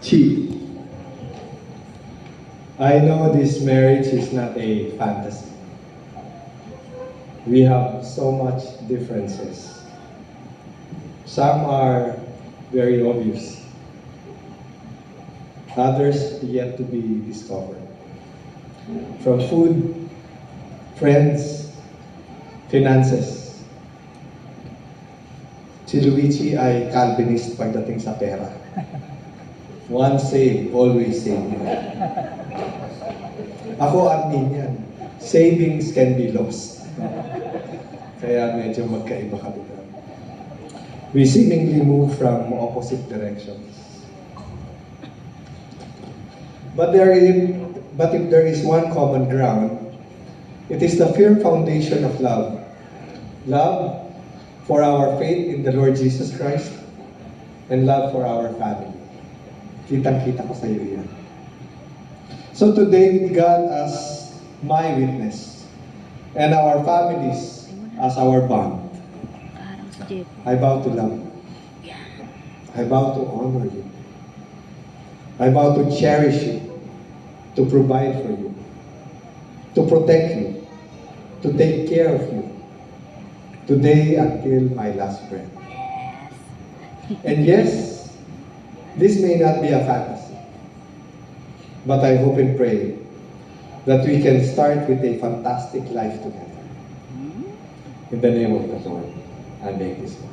Chi. I know this marriage is not a fantasy. We have so much differences. Some are very obvious. Others yet to be discovered. From food, friends, finances. Si Luigi ay Calvinist pagdating sa pera. Once saved, always saved. Ako Arminian. Savings can be lost. Kaya medyo magkaiba kami. We seemingly move from opposite directions. But if there is one common ground, it is the firm foundation of love. Love for our faith in the Lord Jesus Christ and love for our family. Kitang-kita ko sa iyo yan. So today, with God as my witness and our families as our bond, I vow to love you. I vow to honor you. I vow to cherish you, to provide for you, to protect you, to take care of you, today until my last breath. And yes, this may not be a fantasy, but I hope and pray that we can start with a fantastic life together. In the name of the Lord, I make this promise.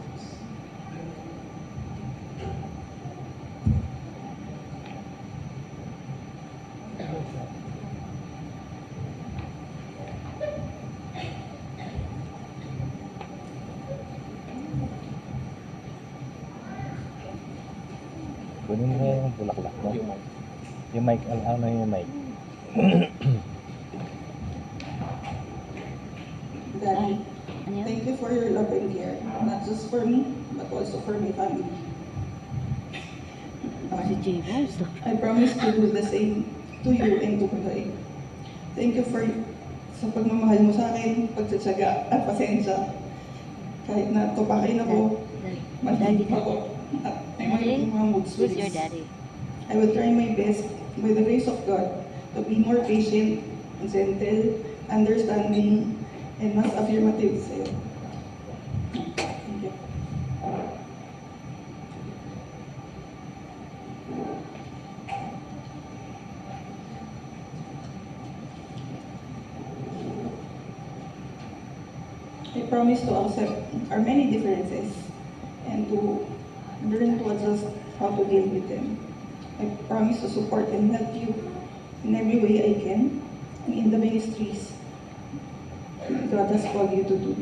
Kunin mo yung bulaklak mo. Yung mic, ano yung mic? Daddy, thank you for your love and care, not just for me, but also for my family. I promise to do the same to you and to Kuday. Thank you for sa pagmamahal mo sa akin, pagtsatsaga at pasensya. Kahit na tupakin ako, malihip ako, at may mga mood swings. Who's your daddy? I will try my best, by the grace of God, to be more patient, gentle, understanding, and mas affirmative sa'yo. Thank you. I promise to accept our many differences and to learn to adjust how to deal with them. I promise to support and help you in every way I can and in the ministries God has called you to do.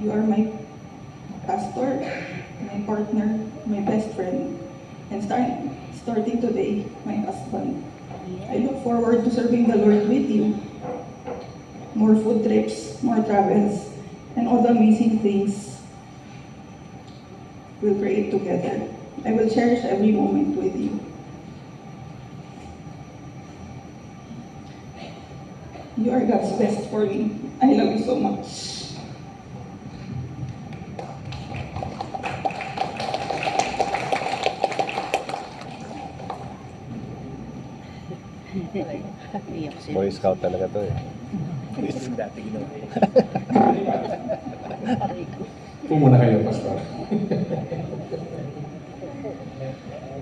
You are my pastor, my partner, my best friend, and starting today, my husband. I look forward to serving the Lord with you. More food trips, more travels, and all the amazing things we'll create together. I will cherish every moment with you. You are God's best for me. I love you so much. Iyak siya. Boy Scout talaga to eh. Pumuna kayo, Pastor.